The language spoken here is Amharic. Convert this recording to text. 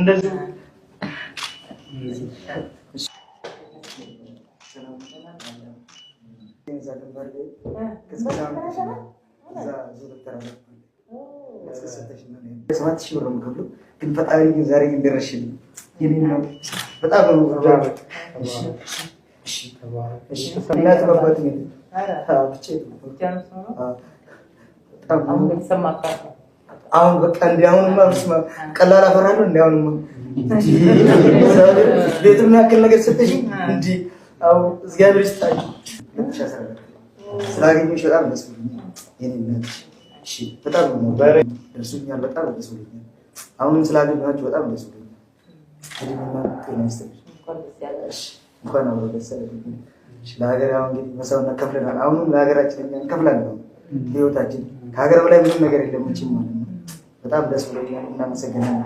እንደዚህ ሰባት ሺህ ብር ነው የምከፍለው፣ ግን ፈጣሪ ዛሬ እንደረሽልኝ በጣም ነው። እናት አባት አሁን በቃ እንዲያውንማ ቀላል አፈራለሁ። እንዲያውንማ ቤቱን ያክል ነገር ሰጠሽኝ እንጂ አሁን እግዚአብሔር ይስጣኝ። ስላገኘሁሽ በጣም ደስ ብሎኛል። እሺ በጣም ነው ደርሶኛል። በጣም ደስ ብሎኛል። አሁንም ስላገኘኋችሁ በጣም ደስ ብሎኛል። እንኳን አብሮ ደስ ያለኝ። ለሀገር አሁን እንግዲህ መስዋዕትነት ከፍለናል። አሁንም ለሀገራችን እኛ እንከፍላለን። ህይወታችን ከሀገር በላይ ምንም ነገር የለም ማለት ነው። በጣም ደስ ብሎኛል። እናመሰግናለን።